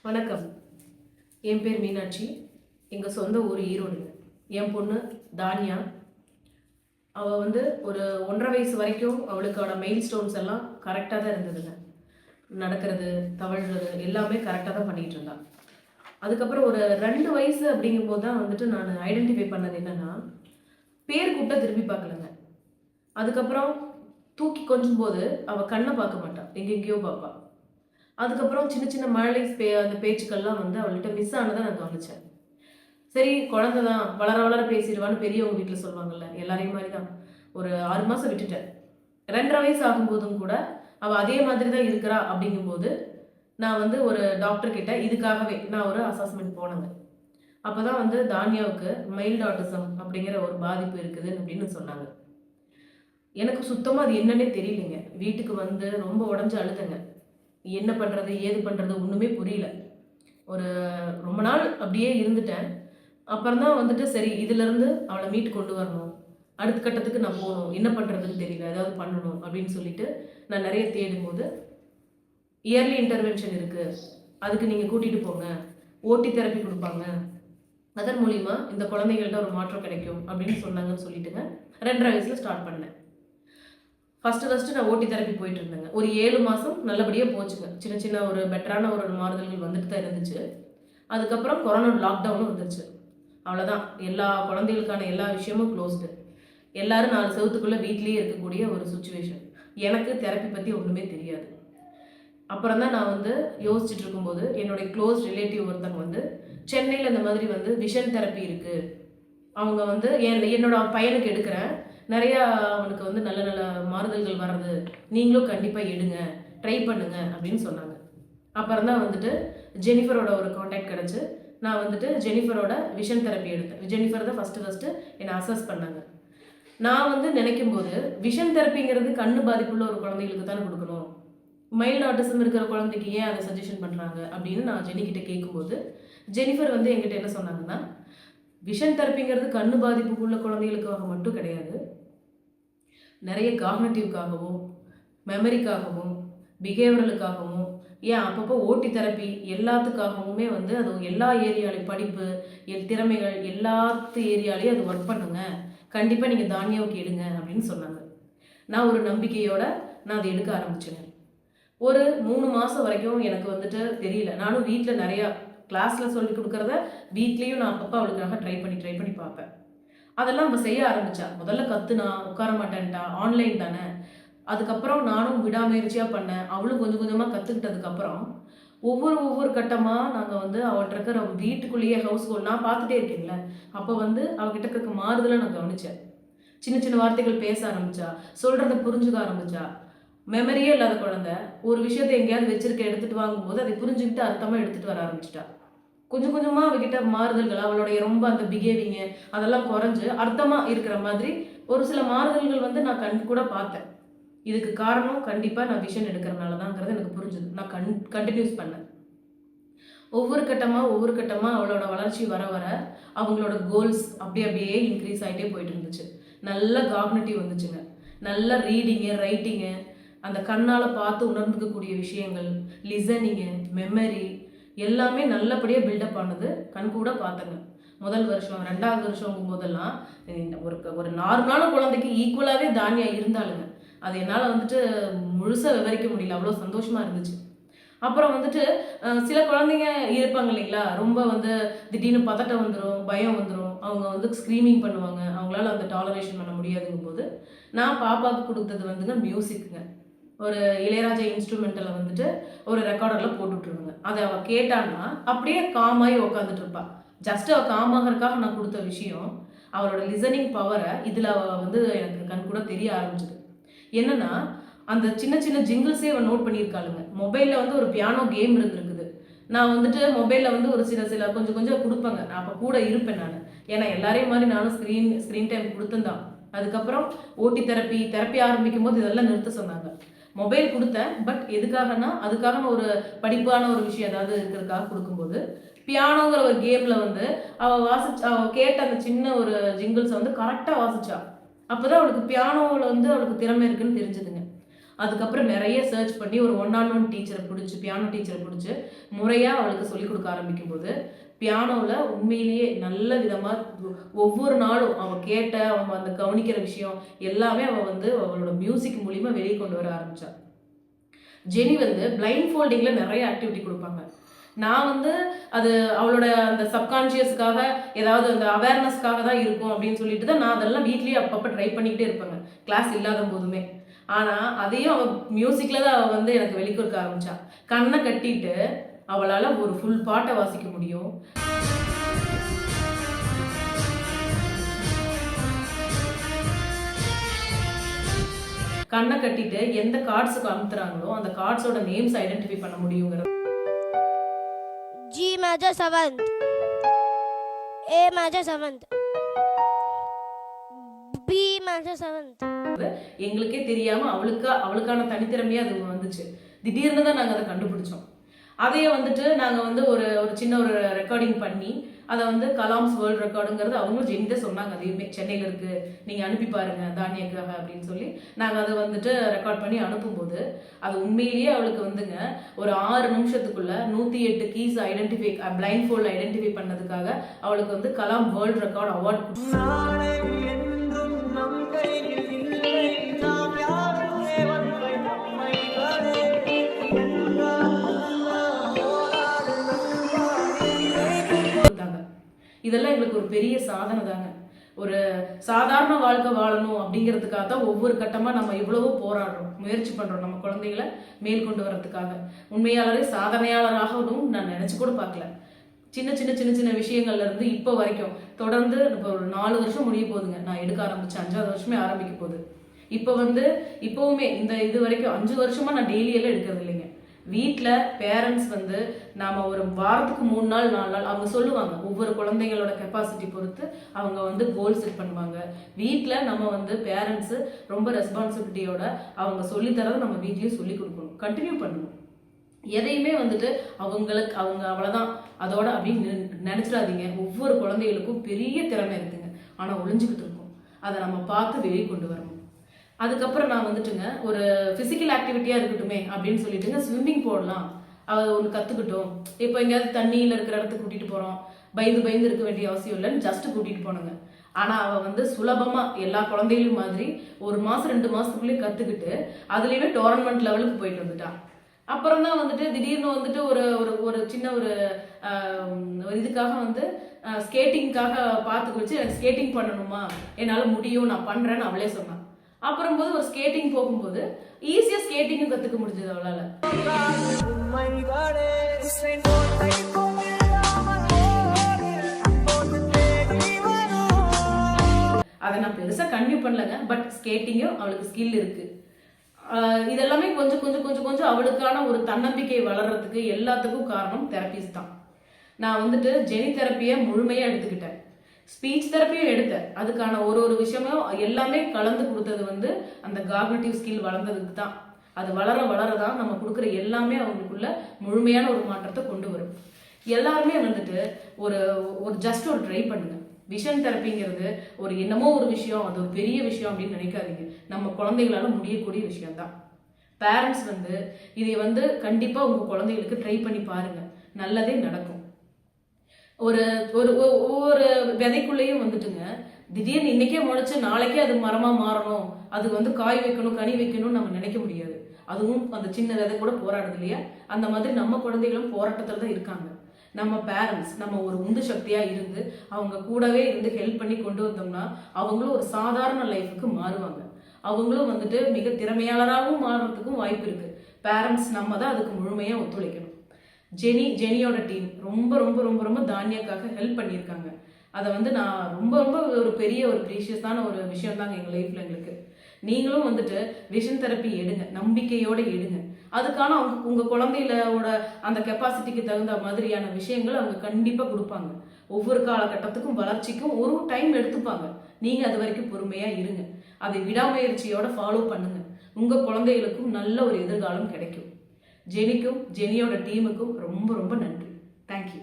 வணக்கம். என் பேர் மீனாட்சி. எங்கள் சொந்த ஊர் ஈரோடுங்க. என் பொண்ணு தானியா. அவள் ஒரு 1.5 வயசு வரைக்கும் அவளுக்கான மெயில் ஸ்டோன்ஸ் எல்லாம் கரெக்டாக தான் இருந்ததுங்க. நடக்கிறது, தவழ்கிறது எல்லாமே கரெக்டாக தான் பண்ணிகிட்டு இருந்தாள். அதுக்கப்புறம் ஒரு 2 வயசு அப்படிங்கும்போது தான் நான் ஐடென்டிஃபை பண்ணது என்னென்னா, பேர் கூப்பிட்டா திரும்பி பார்க்கலங்க. அதுக்கப்புறம் தூக்கி கொஞ்சும் போது அவள் கண்ணை பார்க்க மாட்டாள், எங்கெங்கேயோ பார்ப்பாள். அதுக்கப்புறம் சின்ன சின்ன மழலை அந்த பேச்சுக்கள்லாம் அவள்கிட்ட மிஸ் ஆனதை நான் கவனிச்சேன். சரி, குழந்தை தான், வளர வளர பேசிடுவான்னு பெரியவங்க வீட்டில் சொல்லுவாங்கல்ல, எல்லாரையும் மாதிரி தான். ஒரு 6 மாதம் விட்டுட்டேன். 2.5 வயசு ஆகும்போதும் கூட அவள் அதே மாதிரி தான் இருக்கிறா. அப்படிங்கும்போது நான் ஒரு டாக்டர் கிட்ட இதுக்காகவே நான் ஒரு அசஸ்மெண்ட் போனேங்க. அப்போ தான் தானியாவுக்கு மைல்டு ஆட்டிசம் அப்படிங்கிற ஒரு பாதிப்பு இருக்குது அப்படின்னு சொன்னாங்க. எனக்கு சுத்தமாக அது என்னன்னே தெரியலைங்க. வீட்டுக்கு ரொம்ப உடஞ்சி அழுதுங்க. என்ன பண்ணுறது ஏது பண்ணுறது ஒன்றுமே புரியல. ஒரு ரொம்ப நாள் அப்படியே இருந்துட்டேன். அப்புறம் தான் சரி, இதிலேருந்து அவளை மீட்டு கொண்டு வரணும், அடுத்த கட்டத்துக்கு நான் போகணும், என்ன பண்ணுறதுன்னு தெரியல, ஏதாவது பண்ணணும் அப்படின்னு சொல்லிட்டு நான் நிறைய தேடும்போது இயர்லி இன்டர்வென்ஷன் இருக்குது, அதுக்கு நீங்கள் கூட்டிகிட்டு போங்க, ஓட்டி தெரப்பி கொடுப்பாங்க, அதன் மூலிமா இந்த குழந்தைகள்கிட்ட ஒரு மாற்றம் கிடைக்கும் அப்படின்னு சொன்னாங்கன்னு சொல்லிட்டுங்க 2.5 வயசில் ஸ்டார்ட் பண்ணேன். ஃபஸ்ட்டு நான் ஓட்டி தெரப்பி போயிட்டு இருந்தேங்க. ஒரு 7 மாதம் நல்லபடியாக போச்சுங்க. சின்ன சின்ன ஒரு பெட்டரான ஒரு மாறுதல்கள் வந்துட்டு தான் இருந்துச்சு. அதுக்கப்புறம் கொரோனா லாக்டவுனும் வந்துருச்சு. அவ்வளோதான், எல்லா குழந்தைகளுக்கான எல்லா விஷயமும் க்ளோஸ்டு. எல்லோரும் 4 செவத்துக்குள்ளே வீட்லேயே இருக்கக்கூடிய ஒரு சுச்சுவேஷன். எனக்கு தெரப்பி பற்றி ஒன்றுமே தெரியாது. அப்புறம் தான் நான் யோசிச்சுட்டு இருக்கும்போது என்னுடைய க்ளோஸ் ரிலேட்டிவ் ஒருத்தவங்க சென்னையில் இந்த மாதிரி விஷன் தெரப்பி இருக்குது, அவங்க என்னோட பையனுக்கு எடுக்கிறேன், நிறையா அவனுக்கு நல்ல நல்ல மாறுதல்கள் வர்றது, நீங்களும் கண்டிப்பாக எடுங்க, ட்ரை பண்ணுங்க அப்படின்னு சொன்னாங்க. அப்புறம் தான் ஜெனிஃபரோட ஒரு காண்டாக்ட் கிடச்சி நான் ஜெனிஃபரோட விஷன் தெரப்பி எடுத்தேன். ஜெனிஃபர் தான் ஃபஸ்ட்டு என்னை அசஸ் பண்ணாங்க. நான் நினைக்கும் போது விஷன் தெரப்பிங்கிறது கண்ணு பாதிப்புள்ள ஒரு குழந்தைகளுக்கு தானே கொடுக்கணும், மைல்டு ஆட்டிசம் இருக்கிற குழந்தைக்கு ஏன் அதை சஜஷன் பண்ணுறாங்க அப்படின்னு நான் ஜெனிக்கிட்ட கேட்கும்போது ஜெனிஃபர் என்கிட்ட என்ன சொன்னாங்கன்னா, விஷன் தெரப்பிங்கிறது கண்ணு பாதிப்புக்குள்ள குழந்தைகளுக்காக மட்டும் கிடையாது, நிறைய காக்னிட்டிவ்காகவும் மெமரிக்காகவும் பிஹேவியரலுக்காகவும் ஏன் அப்பப்போ ஓட்டி தெரப்பி எல்லாத்துக்காகவுமே அது எல்லா ஏரியாலையும் படிப்பு திறமைகள் எல்லாத்து ஏரியாலையும் அது ஒர்க் பண்ணுங்க, கண்டிப்பாக நீங்கள் தானியாவுக்கு எடுங்க அப்படின்னு சொன்னாங்க. நான் ஒரு நம்பிக்கையோட நான் அதை எடுக்க ஆரம்பிச்சேங்க. ஒரு 3 மாதம் வரைக்கும் எனக்கு தெரியல. நானும் வீட்டில் நிறையா கிளாஸில் சொல்லி கொடுக்குறத வீட்லேயும் நான் அப்பப்போ அவளுக்காக ட்ரை பண்ணி பார்ப்பேன். அதெல்லாம் அவள் செய்ய ஆரம்பித்தா. முதல்ல கற்றுனா, உட்கார மாட்டேன்ட்டா, ஆன்லைன் தானே. அதுக்கப்புறம் நானும் விடாமுயற்சியாக பண்ணேன். அவளும் கொஞ்சம் கொஞ்சமாக கற்றுக்கிட்டதுக்கப்புறம் ஒவ்வொரு கட்டமாக நாங்கள் அவள்கிட்ட இருக்கிற வீட்டுக்குள்ளேயே ஹவுஸ் ஹோல்ட் நான் பார்த்துட்டே இருக்கேன்ல, அப்போ அவகிட்ட இருக்க மாறுதலை நான் கவனித்தேன். சின்ன சின்ன வார்த்தைகள் பேச ஆரம்பித்தா, சொல்கிறத புரிஞ்சுக்க ஆரம்பித்தா. மெமரியே இல்லாத குழந்தை ஒரு விஷயத்தை எங்கேயாவது வச்சிருக்க எடுத்துகிட்டு வாங்கும்போது அதை புரிஞ்சுக்கிட்டு அர்த்தமாக எடுத்துகிட்டு வர ஆரம்பிச்சிட்டா. கொஞ்சம் கொஞ்சமாக அவகிட்ட மாறுதல்கள், அவளுடைய ரொம்ப அந்த பிஹேவிங்கு அதெல்லாம் குறைஞ்சு அர்த்தமாக இருக்கிற மாதிரி ஒரு சில மாறுதல்கள் நான் கண் கூட பார்த்தேன். இதுக்கு காரணம் கண்டிப்பாக நான் விஷன் எடுக்கிறனால தான்ங்கிறது எனக்கு புரிஞ்சுது. நான் கண்டினியூஸ் பண்ணேன். ஒவ்வொரு கட்டமாக அவளோட வளர்ச்சி வர வர அவங்களோட கோல்ஸ் அப்படியே இன்க்ரீஸ் ஆகிட்டே போயிட்டு இருந்துச்சு. நல்ல காக்னிட்டிவ் வந்துச்சுங்க, நல்ல ரீடிங்கு ரைட்டிங்கு, அந்த கண்ணால் பார்த்து உணர்ந்துக்கக்கூடிய விஷயங்கள், லிசனிங்கு, மெமரி எல்லாமே நல்லபடியாக பில்டப் ஆனது கண் கூட பார்த்தேங்க. முதல் வருஷம் 2வது வருஷங்கும் போதெல்லாம் ஒரு நார்மலான குழந்தைக்கு ஈக்குவலாகவே தானியா இருந்தாலுங்க, அது என்னால் முழுசாக விவரிக்க முடியல, அவ்வளோ சந்தோஷமாக இருந்துச்சு. அப்புறம் சில குழந்தைங்க இருப்பாங்க இல்லைங்களா, ரொம்ப திடீர்னு பதட்டம் வந்துடும், பயம் வந்துடும், அவங்க ஸ்க்ரீமிங் பண்ணுவாங்க, அவங்களால அந்த டாலரேஷன் பண்ண முடியாதுங்கும் போது நான் பாப்பாவுக்கு கொடுத்தது மியூசிக்குங்க. ஒரு இளையராஜா இன்ஸ்ட்ருமெண்ட்டில் ஒரு ரெக்கார்டரில் போட்டுவிட்ருவாங்க. அதை அவள் கேட்டான்னா அப்படியே காமாகி உட்காந்துட்டு இருப்பாள். ஜஸ்ட் அவள் காமாகறதுக்காக நான் கொடுத்த விஷயம் அவளோட லிசனிங் பவரை இதில் அவள் எனக்கு கண் கூட தெரிய ஆரம்பிச்சிது. என்னென்னா, அந்த சின்ன சின்ன ஜிங்கிள்ஸே அவள் நோட் பண்ணியிருக்காளுங்க. மொபைலில் ஒரு பியானோ கேம் இருந்திருக்குது. நான் மொபைலில் ஒரு சில கொஞ்சம் கொடுப்பேங்க. நான் அப்போ கூட இருப்பேன் நான். ஏன்னா எல்லாரையும் மாதிரி நானும் ஸ்க்ரீன் டைம் கொடுத்துருந்தான். அதுக்கப்புறம் ஓட்டி தெரப்பி ஆரம்பிக்கும் போது இதெல்லாம் நிறுத்த சொன்னாங்க. மொபைல் கொடுத்தேன், பட் எதுக்காகனா அதுக்காக ஒரு படிப்பான ஒரு விஷயம் ஏதாவது இருக்கிறதுக்காக கொடுக்கும்போது பியானோங்கிற ஒரு கேமில் அவள் கேட்ட அந்த சின்ன ஒரு ஜிங்கிள்ஸை கரெக்டாக வாசிச்சா. அப்போ தான் அவளுக்கு பியானோவில் அவளுக்கு திறமை இருக்குன்னு தெரிஞ்சுதுங்க. அதுக்கப்புறம் நிறைய சர்ச் பண்ணி ஒரு 1-on-1 டீச்சரை பிடிச்சி, பியானோ டீச்சரை பிடிச்சி முறையாக அவளுக்கு சொல்லிக் கொடுக்க ஆரம்பிக்கும் போது பியானோவில் உண்மையிலேயே நல்ல விதமாக ஒவ்வொரு நாளும் அவள் கேட்ட அவங்க அந்த கவனிக்கிற விஷயம் எல்லாமே அவள் வந்து அவளோட மியூசிக் மூலிமா வெளியே கொண்டு வர ஆரம்பித்தாள். ஜெனி வந்து பிளைண்ட் ஃபோல்டிங்கில் நிறைய ஆக்டிவிட்டி கொடுப்பாங்க. நான் வந்து அது அவளோட அந்த சப்கான்ஷியஸ்க்காக ஏதாவது அந்த அவேர்னஸ்க்காக தான் இருக்கும் அப்படின்னு சொல்லிட்டு தான் நான் அதெல்லாம் வீட்லேயே அப்பப்போ ட்ரை பண்ணிக்கிட்டே இருப்பேங்க, கிளாஸ் இல்லாத போதுமே. ஆனால் அதையும் அவள் மியூசிக்கில் தான் அவள் வந்து எனக்கு வெளிக்கொடுக்க ஆரம்பித்தா. கண்ணை கட்டிட்டு அவளால் ஒரு ஃபுல் பாட்டை வாசிக்க முடியும். கண்ணை கட்டிட்டு எந்த கார்ட்ஸுக்கு அமுத்துறாங்களோ அந்த கார்ட்ஸோட நேம்ஸ் ஐடென்டிஃபை பண்ண முடியுங்கிறது. G major 7th, A major 7th, B major 7th. எங்களுக்கே தெரியாம அவளுக்கான தனித்திறமையா அது வந்துச்சு. திடீர்னு தான் நாங்கள் அதை கண்டுபிடிச்சோம். அதையே வந்துட்டு நாங்கள் வந்து ஒரு சின்ன ஒரு ரெக்கார்டிங் பண்ணி அதை வந்து கலாம்ஸ் வேர்ல்ட் ரெக்கார்டுங்கிறது அவங்களும் ஜெனி தான் சொன்னாங்க. அதையுமே சென்னையில் இருக்குது, நீங்கள் அனுப்பி பாருங்க தானியக்காக அப்படின்னு சொல்லி நாங்கள் அதை வந்துட்டு ரெக்கார்ட் பண்ணி அனுப்பும்போது அது உண்மையிலேயே அவளுக்கு வந்துங்க ஒரு 6 நிமிஷத்துக்குள்ள 108 keys identify blindfold identify பண்ணதுக்காக அவளுக்கு வந்து கலாம் வேர்ல்ட் ரெக்கார்ட் அவார்ட். இதெல்லாம் எங்களுக்கு ஒரு பெரிய சாதனை தாங்க. ஒரு சாதாரண வாழ்க்கை வாழணும் அப்படிங்கிறதுக்காக தான் ஒவ்வொரு கட்டமாக நம்ம எவ்வளவோ போராடுறோம், முயற்சி பண்ணுறோம் நம்ம குழந்தைகளை மேல் கொண்டு வரதுக்காக. உண்மையாளரே சாதனையாளராகவும் நான் நினச்சி கூட பார்க்கல. சின்ன சின்ன சின்ன சின்ன விஷயங்கள்ல இருந்து இப்போ வரைக்கும் தொடர்ந்து இப்போ ஒரு 4 வருஷம் முடிய போகுதுங்க. நான் எடுக்க ஆரம்பிச்சு 5வது வருஷமே ஆரம்பிக்க போகுது. இப்போ வந்து இப்போவுமே இது வரைக்கும் 5 வருஷமா நான் டெய்லியெல்லாம் எடுக்கிறது இல்லைங்க. வீட்டில் பேரண்ட்ஸ் வந்து நாம் ஒரு வாரத்துக்கு 3 நாள் 4 நாள் அவங்க சொல்லுவாங்க. ஒவ்வொரு குழந்தைங்களோட கெப்பாசிட்டி பொறுத்து அவங்க வந்து கோல் செட் பண்ணுவாங்க. வீட்டில் நம்ம வந்து பேரண்ட்ஸு ரொம்ப ரெஸ்பான்சிபிலிட்டியோட அவங்க சொல்லித்தரதை நம்ம வீட்லேயும் சொல்லி கொடுக்கணும், கண்டினியூ பண்ணணும். எதையுமே வந்துட்டு அவங்க அவ்வளோதான் அதோட அப்படின்னு நினச்சிடாதீங்க. ஒவ்வொரு குழந்தைகளுக்கும் பெரிய திறமை இருக்குங்க, ஆனால் ஒளிஞ்சுக்கிட்டு இருக்கும். அதை நம்ம பார்த்து வெளியே கொண்டு வரணும். அதுக்கப்புறம் நான் வந்துட்டுங்க ஒரு ஃபிசிக்கல் ஆக்டிவிட்டியாக இருக்கட்டுமே அப்படின்னு சொல்லிட்டுங்க ஸ்விம்மிங் போடலாம், அவள் ஒன்று கற்றுக்கிட்டோம். இப்போ எங்கேயாவது தண்ணியில் இருக்கிற இடத்துக்கு கூட்டிகிட்டு போகிறோம், பயந்து இருக்க வேண்டிய அவசியம் இல்லைன்னு ஜஸ்ட்டு கூட்டிகிட்டு போனோங்க. ஆனால் அவள் வந்து சுலபமாக எல்லா குழந்தைகளும் மாதிரி 1 மாதம் 2 மாதத்துக்குள்ளேயே கற்றுக்கிட்டு அதுலேயுமே டோர்னமெண்ட் லெவலுக்கு போயிட்டு வந்துட்டான். அப்புறம் தான் வந்துட்டு திடீர்னு வந்துட்டு ஒரு சின்ன ஒரு இதுக்காக வந்து ஸ்கேட்டிங்காக பார்த்து வச்சு எனக்கு ஸ்கேட்டிங் பண்ணணுமா, என்னால் முடியும், நான் பண்ணுறேன்னு அவளே சொன்னான். அப்புறம் போது ஒரு ஸ்கேட்டிங் போகும்போது ஈஸியாக ஸ்கேட்டிங்கும் கற்றுக்க முடிஞ்சது அவளால். அதை நான் பெருசாக கன்டினியூ பண்ணலைங்க, பட் ஸ்கேட்டிங்கும் அவளுக்கு ஸ்கில் இருக்குது. இதெல்லாமே கொஞ்சம் கொஞ்சம் கொஞ்சம் கொஞ்சம் அவளுக்கான ஒரு தன்னம்பிக்கை வளர்கிறதுக்கு எல்லாத்துக்கும் காரணம் தெரப்பிஸ் தான். நான் வந்துட்டு ஜெனி தெரப்பியை முழுமையாக எடுத்துக்கிட்டேன், ஸ்பீச் தெரப்பியும் எடுத்தேன். அதுக்கான ஒரு விஷயமும் எல்லாமே கலந்து கொடுத்தது வந்து அந்த காக்னிட்டிவ் ஸ்கில் வளர்ந்ததுக்கு தான். அது வளர தான் நம்ம கொடுக்குற எல்லாமே அவங்களுக்குள்ள முழுமையான ஒரு மாற்றத்தை கொண்டு வரும். எல்லாருமே வந்துட்டு ஒரு ஜஸ்ட் ஒரு ட்ரை பண்ணுங்க. விஷன் தெரப்பிங்கிறது ஒரு என்னமோ ஒரு விஷயம், அது ஒரு பெரிய விஷயம் அப்படின்னு நினைக்காதீங்க. நம்ம குழந்தைகளால முடியக்கூடிய விஷயம்தான். பேரண்ட்ஸ் வந்து இதை வந்து கண்டிப்பாக உங்கள் குழந்தைகளுக்கு ட்ரை பண்ணி பாருங்க, நல்லதே நடக்கும். ஒவ்வொரு விதைக்குள்ளேயும் வந்துட்டுங்க திடீர்னு இன்னைக்கே முளைச்சு நாளைக்கே அது மரமாக மாறணும், அது வந்து காய் வைக்கணும் கனி வைக்கணும்னு நம்ம நினைக்க முடியாது. அதுவும் அந்த சின்ன விதை கூட போராடுது இல்லையா, அந்த மாதிரி நம்ம குழந்தைகளும் போராட்டத்தில் தான் இருக்காங்க. நம்ம பேரண்ட்ஸ் நம்ம ஒரு உந்து சக்தியாக இருந்து அவங்க கூடவே இருந்து ஹெல்ப் பண்ணி கொண்டு வந்தோம்னா அவங்களும் ஒரு சாதாரண லைஃபுக்கு மாறுவாங்க. அவங்களும் வந்துட்டு மிக திறமையாளராகவும் மாறுறதுக்கும் வாய்ப்பு இருக்குது. பேரண்ட்ஸ் நம்ம தான் அதுக்கு முழுமையாக ஒத்துழைக்கணும். ஜெனியோட டீம் ரொம்ப ரொம்ப ரொம்ப ரொம்ப தானியக்காக ஹெல்ப் பண்ணியிருக்காங்க. அதை வந்து நான் ரொம்ப ரொம்ப ஒரு பெரிய ஒரு ப்ரீஷியஸான ஒரு விஷயம் தாங்க எங்கள் லைஃப்பில் எங்களுக்கு. நீங்களும் வந்துட்டு விஷன் தெரப்பி எடுங்க, நம்பிக்கையோடு எடுங்க. அதுக்கான உங்கள் குழந்தைகளோட அந்த கெப்பாசிட்டிக்கு தகுந்த மாதிரியான விஷயங்கள் அவங்க கண்டிப்பாக கொடுப்பாங்க. ஒவ்வொரு காலகட்டத்துக்கும் வளர்ச்சிக்கும் ஒரு டைம் எடுத்துப்பாங்க. நீங்கள் அது வரைக்கும் பொறுமையாக இருங்க, அதை விடாமுயற்சியோட ஃபாலோ பண்ணுங்க. உங்கள் குழந்தைகளுக்கும் நல்ல ஒரு எதிர்காலம் கிடைக்கும். ஜெனிக்கும் ஜெனியோட டீமுக்கும் ரொம்ப ரொம்ப நன்றி. தேங்க்யூ.